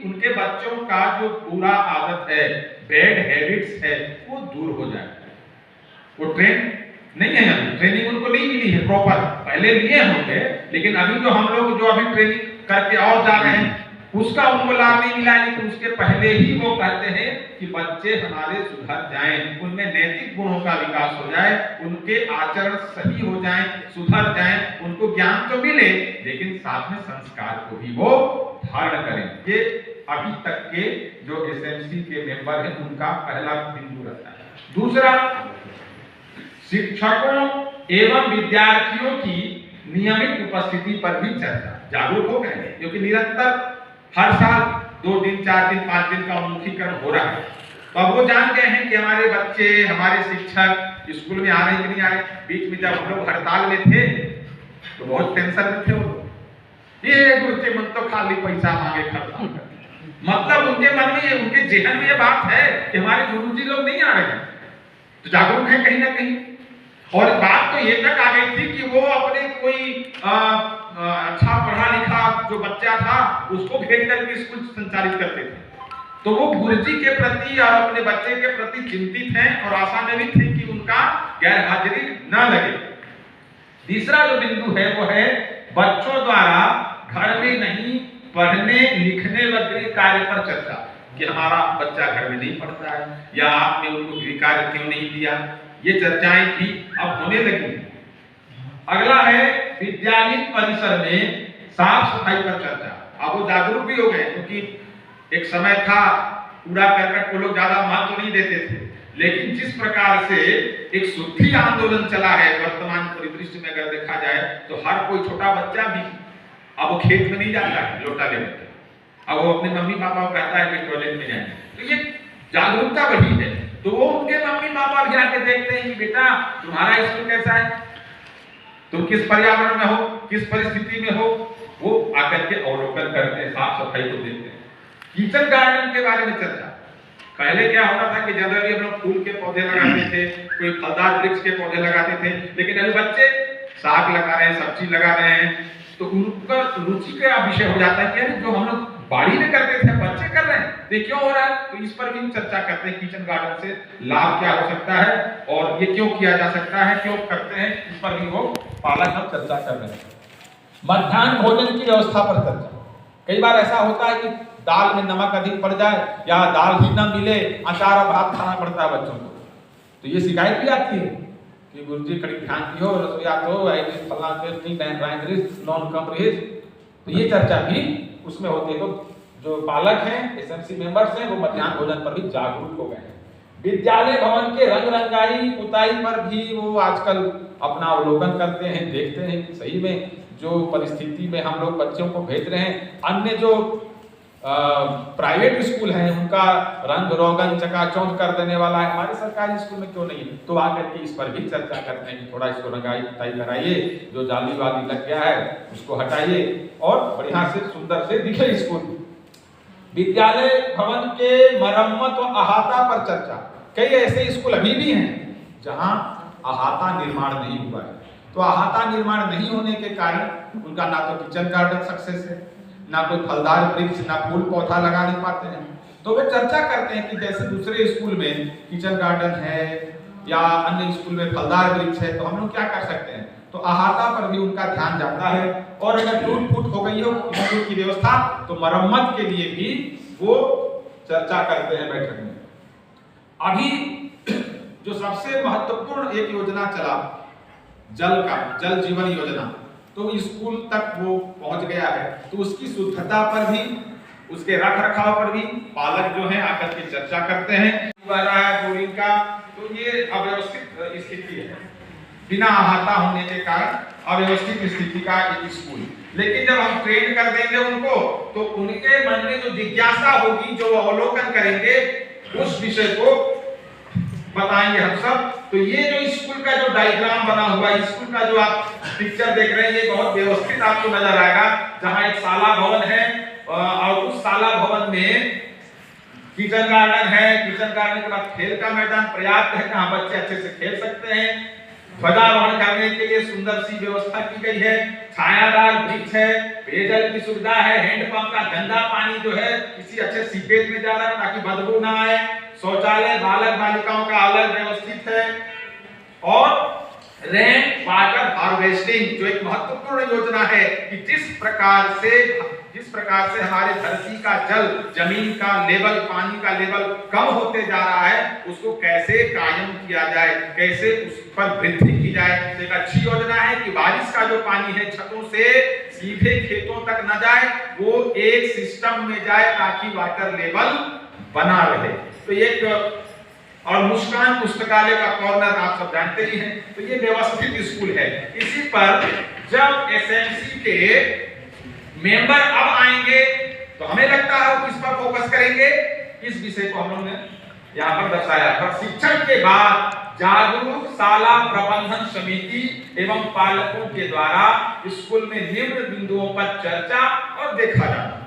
उनके बच्चों का जो बुरा आदत है, बैड हैबिट्स है, वो दूर हो जाए। वो ट्रेन नहीं है, अभी ट्रेनिंग उनको नहीं मिली है प्रॉपर, पहले लिए होंगे लेकिन अभी जो हम लोग जो अभी ट्रेनिंग करके और जा रहे हैं उसका उनको लाभ नहीं मिला। लेकिन उसके पहले ही वो कहते हैं कि बच्चे हमारे सुधर जाएं, उनमें नैतिक गुणों का विकास हो जाए, उनके आचरण सही हो जाएं, सुधर जाएं, उनको ज्ञान तो मिले लेकिन साथ में संस्कार को भी वो धारण करें। ये अभी तक के जो एसएमसी के मेंबर हैं उनका पहला बिंदु रहता है। दूसरा, शिक्षकों एवं विद्यार्थियों की नियमित उपस्थिति पर भी चर्चा। जागरूक हो गए क्योंकि निरंतर हर साल 2 दिन, 4 दिन, 5 दिन का उन्मुखीकरण हो रहा है। तो अब वो जान गए हैं कि हमारे बच्चे, हमारे शिक्षक स्कूल में आ रहे हैं कि नहीं आ रहे। बीच में जब हम लोग हड़ताल में थे तो बहुत टेंशन में थे वो। ये गुरुजी मन तो खाली पैसा मांगे खर्चा, मतलब उनके मन में, उनके जेहन में ये बात है कि हमारे गुरुजी लोग नहीं आ रहे हैं। तो जागरूक है कहीं ना कहीं। और बात तो ये तक आ गई थी कि वो अपने कोई अच्छा पढ़ा लिखा जो बच्चा था उसको भेज करके स्कूल संचालित करते थे। तो वो गुरुजी के प्रति और अपने बच्चे के प्रति चिंतित हैं और आशान्वित हैं कि उनका गैर हाजिरी न लगे। तीसरा जो बिंदु है वो है बच्चों द्वारा घर में नहीं पढ़ने लिखने व गृह कार्य पर चर्चा कि हमारा बच्चा घर में नहीं पढ़ता है या आपने उनको गृह कार्य क्यों नहीं दिया। ये चर्चाएं भी अब होने लगी। अगला है विद्यालय परिसर में साफ सफाई पर चर्चा। अब वो जागरूक भी हो गए क्योंकि एक समय था कूड़ा करकट को लोग ज्यादा महत्व नहीं देते थे, लेकिन जिस प्रकार से एक शुद्धि आंदोलन चला है वर्तमान परिदृश्य में अगर देखा जाए तो हर कोई छोटा बच्चा भी अब वो खेत में नहीं जाता है लोटा लेने, अब वो अपने मम्मी पापा को कहता है कि टॉयलेट में जाएं। तो ये जागरूकता बढ़ी है। तो वो उनके मम्मी पापा भी आके देखते हैं कि बेटा तुम्हारा स्कूल कैसा है, तुम किस पर्यावरण में हो, किस परिस्थिति में हो, वो आकर के अवलोकन करते हैं, साफ सफाई को देखते हैं। किचन गार्डन के बारे में चर्चा। पहले क्या होता था कि जनरली हम लोग फूल के पौधे लगाते थे, कोई फलदार वृक्ष के पौधे लगाते थे, लेकिन अभी बच्चे साग लगा रहे हैं, सब्जी लगा रहे हैं, तो उनका रुचि का विषय हो जाता है कि अरे जो हम लोग बाड़ी में करते थे बच्चे कर रहे हैं, तो क्यों हो रहा है। तो इस पर भी चर्चा करते हैं किचन गार्डन से लाभ क्या हो सकता है और ये क्यों किया जा सकता है, क्यों करते हैं, इस पर भी वो पालक हम चर्चा कर रहे हैं। मध्याह्न भोजन की व्यवस्था पर चर्चा। कई बार ऐसा होता है कि दाल में नमक अधिक पड़ जाए या दाल ही न मिले, अचार और भात खाना पड़ता है बच्चों को, तो ये शिकायत भी आती है कि गुरुजी कड़ी ध्यान दियो, रसोईया तो ऐसे फला नहीं बहन रैंक रिस्क नॉन कम रिस्क, तो ये चर्चा भी उसमें होती है। तो जो पालक हैं, एसएमसी मेंबर्स हैं, वो मध्याह्न भोजन पर भी जागरूक हो गए हैं। विद्यालय भवन के रंग रंगाई पुताई पर भी वो आजकल अपना अवलोकन करते हैं, देखते हैं कि सही में जो परिस्थिति में हम लोग बच्चों को भेज रहे हैं, अन्य जो प्राइवेट स्कूल हैं उनका रंग रोगन चकाचौंध कर देने वाला है, हमारे सरकारी स्कूल में क्यों नहीं है। तो आकर के इस पर भी चर्चा करते हैं कि थोड़ा इसको रंगाई पुताई कराइए, जो जाली वाली लग गया है उसको हटाइए और बढ़िया से सुंदर से दिखे स्कूल। विद्यालय भवन के मरम्मत व अहाता पर चर्चा। कई ऐसे स्कूल अभी भी हैं जहां अहाता निर्माण नहीं हुआ है, तो अहाता निर्माण नहीं होने के कारण उनका ना तो किचन गार्डन सक्सेस है, ना कोई फलदार वृक्ष, ना फूल पौधा लगा नहीं पाते हैं। तो वे चर्चा करते हैं कि जैसे दूसरे स्कूल में किचन गार्डन है या अन्य स्कूल में फलदार वृक्ष है, तो हम लोग क्या कर सकते हैं। तो अहाता पर भी उनका ध्यान जाता है और अगर टूट फूट हो गई हो स्कूल की व्यवस्था तो मरम्मत के लिए भी वो चर्चा करते हैं बैठक में। अभी जो सबसे महत्वपूर्ण एक योजना चला जल जीवन योजना, तो स्कूल तक वो पहुंच गया है, तो उसकी शुद्धता पर भी, उसके रख रखाव पर भी पालक जो हैं आकर के चर्चा करते हैं। बोरिंग का तो ये अव्यवस्थित स्थिति है, बिना अहाता होने के कारण अव्यवस्थित स्थिति का एक स्कूल। लेकिन जब हम ट्रेन कर देंगे उनको, तो उनके मन में जो जिज्ञासा होगी, जो अवलोकन करेंगे, उस विषय को बताएंगे हम सब। तो ये जो स्कूल का जो डायग्राम बना हुआ है, स्कूल का जो आप पिक्चर देख रहे हैं, ये बहुत व्यवस्थित आपको नजर आएगा, जहां एक शाला भवन है और उस शाला भवन में किचन गार्डन है, किचन गार्डन के बाद खेल का मैदान पर्याप्त है, जहां बच्चे अच्छे से खेल सकते हैं, ध्वजारोहण करने के लिए सुंदर सी व्यवस्था की गई है, छायादार वृक्ष है, पेयजल की सुविधा है, हैंडपंप का गंदा पानी जो है किसी अच्छे सीपेज में जा रहा है ताकि बदबू ना आए, शौचालय बालक बालिकाओं का अलग व्यवस्थित है और रेन वाटर हार्वेस्टिंग जो एक महत्वपूर्ण योजना है कि जिस प्रकार से हमारे धरती का जल, जमीन का लेवल, पानी का लेवल कम होते जा रहा है, उसको कैसे कायम किया जाए, कैसे उस पर वृद्धि की जाए। एक अच्छी योजना है कि बारिश का जो पानी है छतों से सीधे खेतों तक न जाए, वो एक सिस्टम में जाए ताकि वाटर लेवल बना रहे। तो एक और मुस्कान पुस्तकालय का कॉर्नर आप सब जानते ही हैं, तो ये व्यवस्थित स्कूल है। इसी पर जब एसएमसी के मेंबर अब आएंगे तो हमें लगता है वो किस पर फोकस करेंगे, इस विषय को हम लोगों ने यहाँ पर दर्शाया। प्रशिक्षण के बाद जागरूक शाला प्रबंधन समिति एवं पालकों के द्वारा स्कूल में निम्न बिंदुओं पर चर्चा और देखा जाना,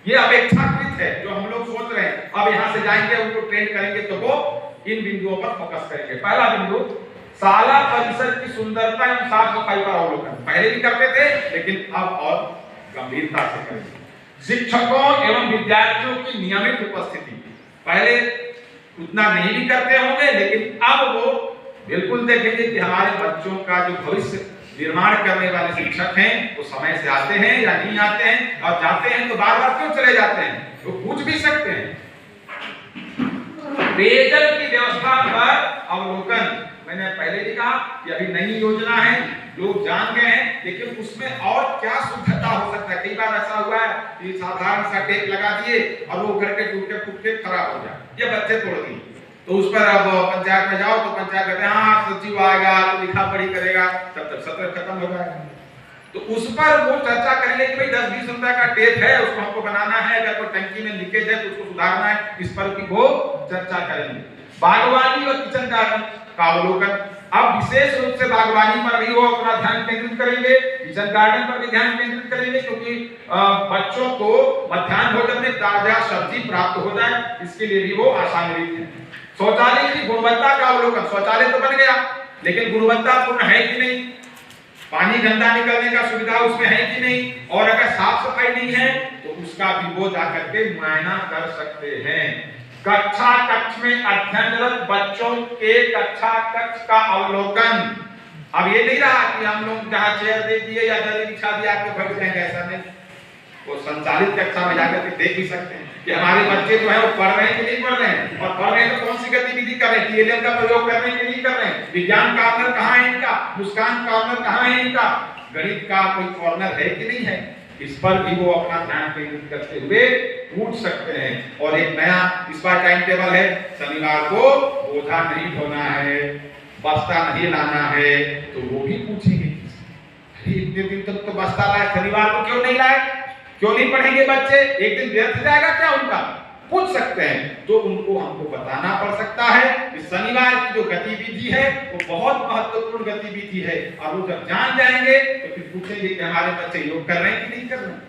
ये अपेक्षाकृत है जो हम लोग सोच रहे हैं। अब यहाँ से जाएंगे, उनको ट्रेन करेंगे तो वो इन बिंदुओं पर फोकस करेंगे। पहला बिंदु, शाला परिसर की सुंदरता एवं साफ सफाई पर अवलोकन। पहले भी करते थे लेकिन अब और गंभीरता से करेंगे। शिक्षकों एवं विद्यार्थियों की नियमित उपस्थिति, पहले उतना नहीं भी करते होंगे लेकिन अब वो बिल्कुल देखेंगे कि हमारे बच्चों का जो भविष्य निर्माण करने वाले शिक्षक हैं वो समय से आते हैं या नहीं आते हैं, और जाते हैं तो बार बार क्यों चले जाते हैं, वो पूछ भी सकते हैं। पेयजल की व्यवस्था पर अवलोकन, मैंने पहले भी कहा कि अभी नई योजना है, लोग जान गए हैं, लेकिन उसमें और क्या शुद्धता हो सकता है। कई बार ऐसा हुआ है कि साधारण सा टेप लगा दिए और वो घर के टूटे फूटे खराब हो जाए, ये बच्चे तोड़ दिए, तो उस पर अब पंचायत में जाओ तो पंचायत कहते हैं हाँ सचिव आएगा तो लिखा पढ़ी करेगा, तब तक सत्र खत्म हो जाएगा। तो उस पर वो चर्चा करेंगे कि भाई 10-20 रुपए का टेप है, उसको हमको बनाना है, अगर कोई टंकी में लीकेज है तो उसको सुधारना है, इस पर भी वो चर्चा करेंगे। बागवानी और किचन गार्डन का अवलोकन, अब विशेष रूप से बागवानी पर भी वो अपना ध्यान केंद्रित करेंगे, किचन गार्डन पर भी ध्यान केंद्रित करेंगे, क्योंकि बच्चों को मध्याह्न भोजन में ताजा सब्जी प्राप्त हो जाए, इसके लिए भी वो आशान्वित है। शौचालय की गुणवत्ता का अवलोकन, शौचालय तो बन गया लेकिन गुणवत्तापूर्ण है कि नहीं, पानी गंदा निकलने का सुविधा उसमें है कि नहीं, और अगर साफ सफाई नहीं है तो उसका भी वो जाकर के मुआयना कर सकते हैं। कक्षा कक्ष में अध्ययनरत बच्चों के कक्षा कक्ष का अवलोकन। अब ये नहीं रहा कि हम लोग जहाँ चेयर दे दिए या दरी बिछा दिया आपके बैठ जाएंगे, ऐसा नहीं। वो संचालित कक्षा में जाकर के देख भी सकते हैं कि हमारे बच्चे जो है वो पढ़ रहे हैं कि नहीं पढ़ रहे हैं, और पढ़ रहे हैं तो कौन सी गतिविधि कर रहे हैं, टीएलएम का प्रयोग कर रहे हैं कि नहीं कर रहे हैं, विज्ञान कॉर्नर कहाँ है इनका, मुस्कान कॉर्नर कहाँ है इनका, गणित का कोई कॉर्नर है कि नहीं है। इस पर भी वो अपना ध्यान केंद्रित करते हुए पूछ सकते हैं। और एक नया इस बार टाइम टेबल है, शनिवार को बोझा नहीं ढोना है, बस्ता नहीं लाना है, तो वो भी पूछेंगे इतने दिन तक तो बस्ता लाए, शनिवार को क्यों नहीं लाए, क्यों नहीं पढ़ेंगे बच्चे, एक दिन व्यर्थ जाएगा क्या उनका, पूछ सकते हैं। तो उनको हमको बताना पड़ सकता है कि शनिवार की जो गतिविधि है वो बहुत महत्वपूर्ण गतिविधि है, और वो जब जान जाएंगे तो फिर पूछेंगे कि हमारे बच्चे योग कर रहे हैं कि नहीं कर रहे हैं,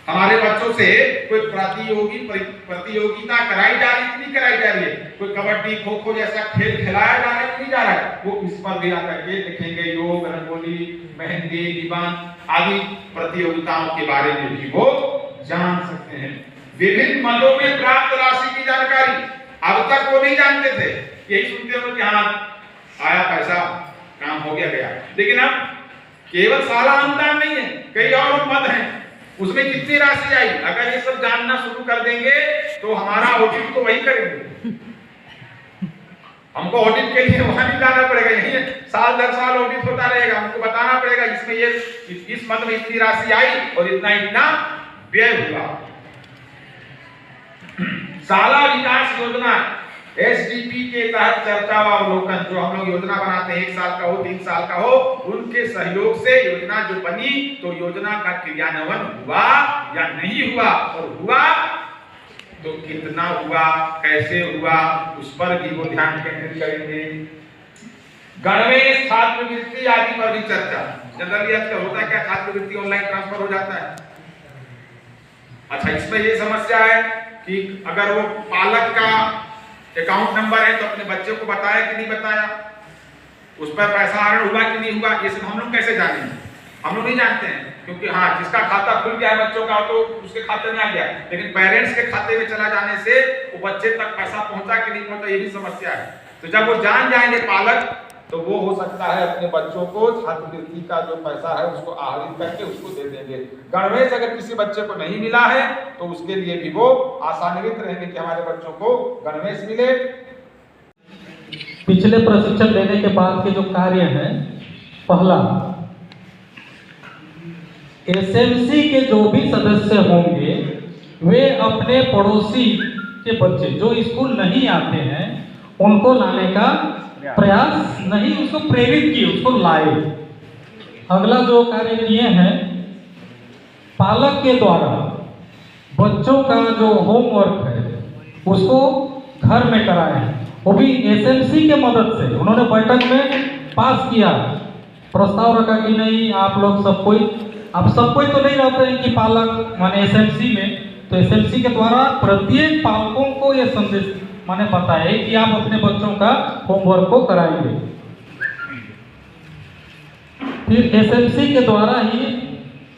हमारे बच्चों से कोई प्रतियोगिता कराई जा रही है कि नहीं कराई जा रही है, कोई कबड्डी खो खो जैसा खेल खिलाया जा रहा है कि नहीं जा रहा है, वो इस पर भी आकर के देखेंगे। योग, रंगोली, मेहंदी, निबंध आदि प्रतियोगिताओं के बारे में भी वो जान सकते हैं। विभिन्न मदों में प्राप्त राशि की जानकारी अब तक वो नहीं जानते थे, यही सुनते हो कि हाँ आया पैसा, काम हो गया गया, लेकिन अब केवल साला अनुदान नहीं है, कई और मद हैं, उसमें कितनी राशि आई, अगर ये सब जानना शुरू कर देंगे तो हमारा ऑडिट तो वही करेंगे। हमको ऑडिट के लिए वहां नहीं जाना पड़ेगा, यही साल दर साल ऑडिट होता रहेगा, हमको बताना पड़ेगा इसमें ये इस मद में इतनी राशि आई और इतना इतना व्यय हुआ। शाला विकास योजना एसडीपी के तहत चर्चा व अवलोकन, जो हम लोग योजना बनाते हैं 1 साल का हो 3 साल का हो, उनके सहयोग से योजना जो बनी तो योजना का क्रियान्वयन हुआ या नहीं हुआ, और हुआ तो कितना हुआ, कैसे हुआ, उस पर भी वो ध्यान केंद्रित करेंगे। गणवेश, छात्रवृत्ति आदि पर भी चर्चा। जनरली आजकल होता है क्या, छात्रवृत्ति ऑनलाइन ट्रांसफर हो जाता है। अच्छा, इसमें ये समस्या है कि अगर वो पालक का अकाउंट नंबर है तो अपने बच्चे को बताया कि नहीं बताया, उस पर पैसा आहरण हुआ कि नहीं हुआ, ये सब हम लोग कैसे जानेंगे, हम लोग नहीं जानते हैं। क्योंकि हाँ, जिसका खाता खुल गया है बच्चों का तो उसके खाते में आ गया, लेकिन पेरेंट्स के खाते में चला जाने से वो बच्चे तक पैसा पहुंचा कि नहीं पहुंचा, ये भी समस्या है। तो जब वो जान जाएंगे पालक, तो वो हो सकता है अपने बच्चों को छात्रवृत्ति का जो पैसा है उसको आहरित करके उसको दे देंगे। गणवेश अगर किसी बच्चे को नहीं मिला है तो उसके लिए भी वो आशान्वित रहेंगे कि हमारे बच्चों को गणवेश मिले। पिछले प्रशिक्षण देने के बाद के जो कार्य हैं, पहला एसएमसी के जो भी सदस्य होंगे वे अपने पड़ोसी के बच्चे जो स्कूल नहीं आते हैं उनको लाने का प्रयास नहीं, उसको प्रेरित किए, उसको लाए। अगला जो कार्य किए हैं, पालक के द्वारा बच्चों का जो होमवर्क है उसको घर में कराएं, वो भी एसएमसी के मदद से। उन्होंने बैठक में पास किया, प्रस्ताव रखा कि नहीं आप लोग सब कोई, अब सब कोई तो नहीं रहते हैं कि पालक माने एसएमसी में, तो एसएमसी के द्वारा प्रत्येक पालकों को यह संदेश माने बताए कि आप अपने बच्चों का होमवर्क को कराएंगे। फिर एसएमसी के द्वारा ही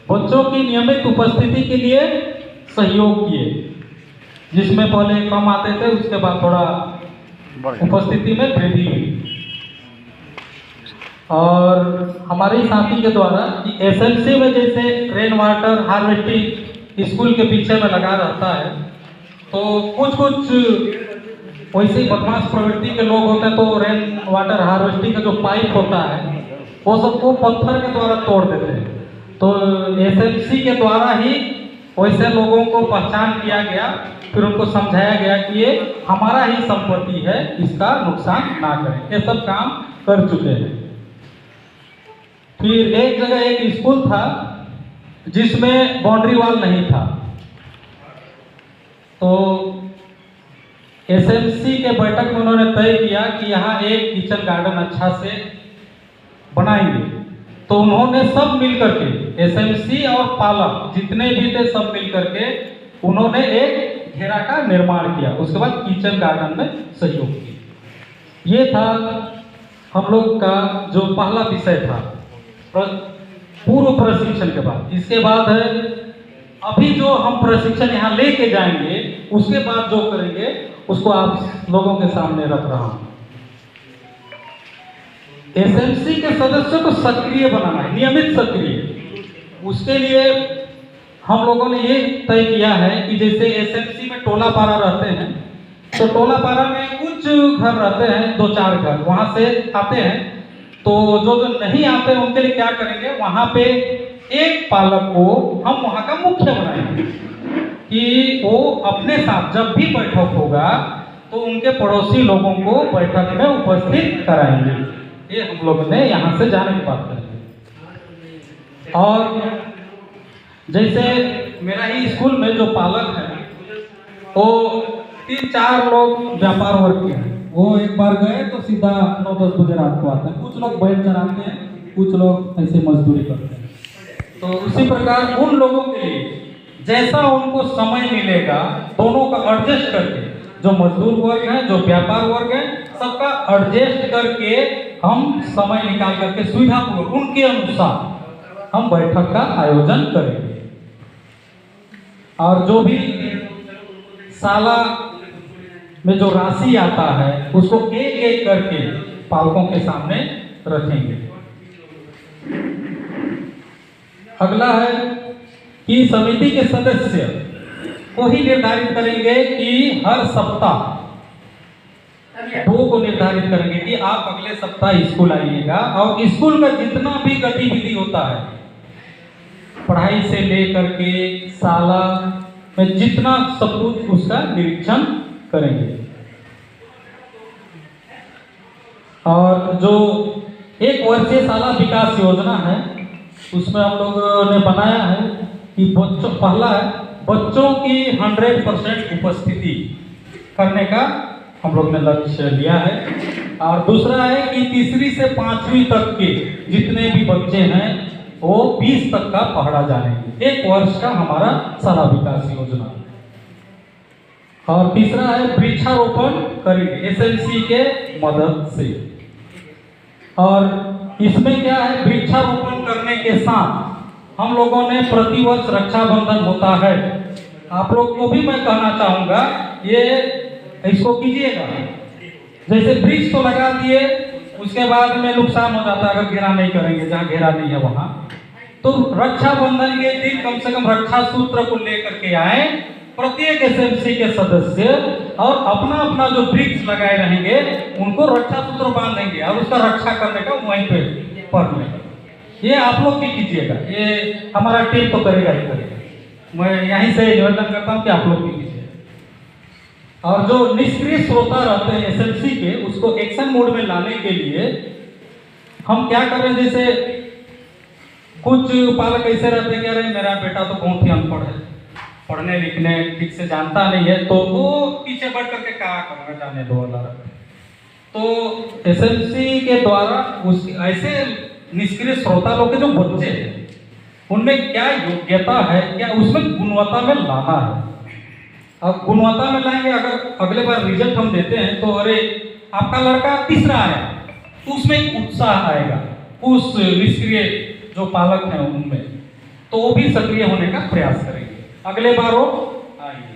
बच्चों की नियमित उपस्थिति के लिए सहयोग किए, जिसमें पहले कम आते थे उसके बाद थोड़ा उपस्थिति में वृद्धि हुई। और हमारे साथी के द्वारा एसएमसी में जैसे रेन वाटर हार्वेस्टिंग स्कूल के पीछे में लगा रहता है, तो कुछ वैसे ही बदमाश प्रवृत्ति के लोग होते हैं, तो रेन वाटर हार्वेस्टिंग का जो पाइप होता है वो सबको पत्थर के द्वारा तोड़ देते हैं। तो एसएमसी के द्वारा ही वैसे लोगों को पहचान किया गया, फिर उनको समझाया गया कि ये हमारा ही संपत्ति है, इसका नुकसान ना करें। ये सब काम कर चुके हैं। फिर एक जगह एक स्कूल था जिसमें बाउंड्री वॉल नहीं था, तो एसएमसी के बैठक में उन्होंने तय किया कि यहाँ एक किचन गार्डन अच्छा से बनाएंगे। तो उन्होंने सब मिल करके, एसएमसी और पालक जितने भी थे सब मिल करके उन्होंने एक घेरा का निर्माण किया। उसके बाद किचन गार्डन में सहयोग किया। ये था हम लोग का जो पहला विषय था। पूर्व प्रशिक्षण के बाद। इसके बाद है अभी जो हम प्रशिक्षण यहाँ लेके जाएंगे, उसके बाद जो करेंगे उसको आप लोगों के सामने रख रहा हूँ। एसएमसी के सदस्यों को सक्रिय बनाना है, नियमित सक्रिय। उसके लिए हम लोगों ने ये तय किया है कि जैसे एसएमसी में टोला पारा रहते हैं, तो टोला पारा में कुछ घर रहते हैं, 2-4 घर वहाँ से आते हैं, तो जो नहीं आते हैं उनके लिए क्या करेंगे, वहाँ पे एक पालक को हम वहाँ का मुख्य बनाएंगे कि वो अपने साथ जब भी बैठक होगा तो उनके पड़ोसी लोगों को बैठक में उपस्थित कराएंगे। ये हम लोग ने यहाँ से जाने की बात करेंगे। और जैसे मेरा ही स्कूल में जो पालक है वो 3-4 लोग व्यापार वर्ग के हैं। वो एक बार गए तो सीधा 9-10 बजे रात को आते हैं। कुछ लोग बैठ चराते हैं, कुछ लोग ऐसे मजदूरी करते हैं। तो उसी प्रकार उन लोगों के लिए जैसा उनको समय मिलेगा, दोनों का एडजस्ट करके, जो मजदूर वर्ग है, जो व्यापार वर्ग है, सबका एडजस्ट करके हम समय निकाल करके सुविधापूर्वक उनके अनुसार हम बैठक का आयोजन करेंगे। और जो भी साला में जो राशि आता है उसको एक एक करके पालकों के सामने रखेंगे। अगला है कि समिति के सदस्य को ही निर्धारित करेंगे कि हर सप्ताह 2 को निर्धारित करेंगे कि आप अगले सप्ताह स्कूल आइएगा, और स्कूल का जितना भी गतिविधि होता है, पढ़ाई से लेकर के साला में जितना सब कुछ, उसका निरीक्षण करेंगे। और जो 1 वर्षीय शाला विकास योजना है, उसमें हम लोगों ने बनाया है कि बच्चों, पहला है बच्चों की 100% उपस्थिति करने का हम लोग ने लक्ष्य लिया है। और दूसरा है कि 3री से 5वीं तक के जितने भी बच्चे हैं वो 20 तक का पढ़ा जाएंगे। 1 वर्ष का हमारा शाला विकास योजना। और तीसरा है वृक्षारोपण करेंगे एसएमसी के मदद से। और इसमें क्या है, वृक्षारोपण करने के साथ हम लोगों ने प्रतिवर्ष रक्षाबंधन होता है, आप लोग को भी मैं कहना चाहूँगा ये इसको कीजिएगा। जैसे वृक्ष तो लगा दिए, उसके बाद में नुकसान हो जाता है अगर घेरा नहीं करेंगे, जहाँ घेरा नहीं है वहाँ। तो रक्षाबंधन के दिन कम से कम रक्षा सूत्र को लेकर के आए प्रत्येक एसएमसी के सदस्य, और अपना अपना जो वृक्ष लगाए रहेंगे उनको रक्षा सूत्र बांधेंगे और उसका रक्षा करने का वहीं पे पढ़ लेंगे। ये आप लोग भी कीजिएगा, ये हमारा टीम तो करेगा ही करेगा। मैं यहीं से निवेदन करता हूँ कि आप लोग भी कीजिए। और जो निष्क्रिय श्रोता रहते हैं एसएमसी के, उसको एक्शन मोड में लाने के लिए हम क्या कर रहे हैं, जैसे कुछ पालक ऐसे रहते हैं कि अरे मेरा बेटा तो बहुत ही अनपढ़ है, पढ़ने लिखने ठीक से जानता नहीं है, तो वो पीछे बढ़ करके क्या करना, जाने दो अल्लाह। तो एसएमसी के द्वारा उस ऐसे निष्क्रिय श्रोता लोग के जो बच्चे हैं उनमें क्या योग्यता है, क्या उसमें गुणवत्ता में लाना है। अब गुणवत्ता में लाएंगे, अगर अगले बार रिजल्ट हम देते हैं तो अरे आपका लड़का 3रा आया, तो उसमें एक उत्साह आएगा उस निष्क्रिय जो पालक हैं उनमें, तो वो भी सक्रिय होने का प्रयास करेंगे, अगले बार वो आएंगे।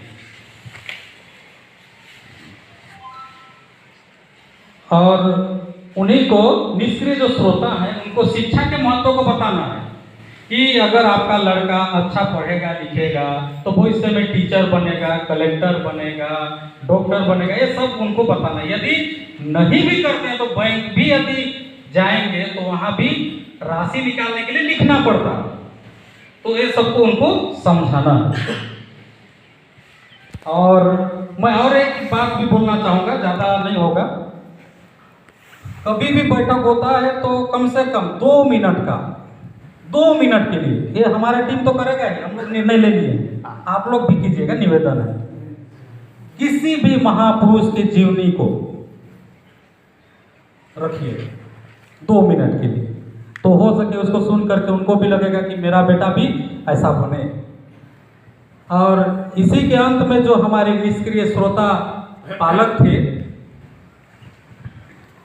और उन्हीं को निष्क्रिय जो श्रोता हैं उनको शिक्षा के महत्व को बताना है कि अगर आपका लड़का अच्छा पढ़ेगा लिखेगा तो भविष्य में टीचर बनेगा, कलेक्टर बनेगा, डॉक्टर बनेगा, ये सब उनको बताना है। यदि नहीं भी करते हैं तो बैंक भी यदि जाएंगे तो वहाँ भी राशि निकालने के लिए लिखना पड़ता है, तो ये सबको उनको समझाना है। और मैं और एक बात भी बोलना चाहूँगा, ज़्यादा नहीं होगा। कभी भी बैठक होता है तो कम से कम 2 मिनट के लिए, ये हमारा टीम तो करेगा ही, हम लोग निर्णय ले लिए, आप लोग भी कीजिएगा, निवेदन है। किसी भी महापुरुष की जीवनी को रखिए 2 मिनट के लिए, तो हो सके उसको सुन करके उनको भी लगेगा कि मेरा बेटा भी ऐसा बने। और इसी के अंत में जो हमारे निष्क्रिय श्रोता पालक थे,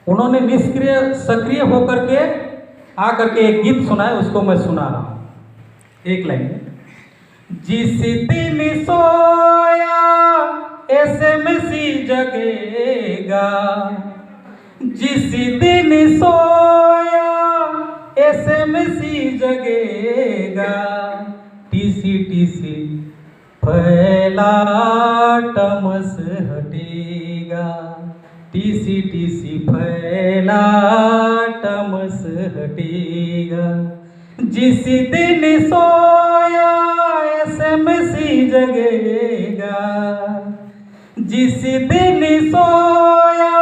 उन्होंने निष्क्रिय सक्रिय होकर के आकर के एक गीत सुना है, उसको मैं सुना रहा हूँ एक लाइन में। जिस दिन सोया SMS जगेगा, जिस दिन सोया SMS जगेगा, TC फैला टमस हटेगा, TC फैला टमस हटेगा। जिस दिन सोया SMS जगेगा, जिस दिन सोया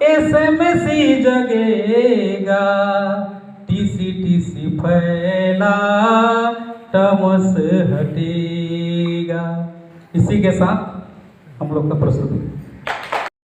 SMS जगेगा, TC फैला टमस हटेगा। इसी के साथ हम लोग का प्रस्तुति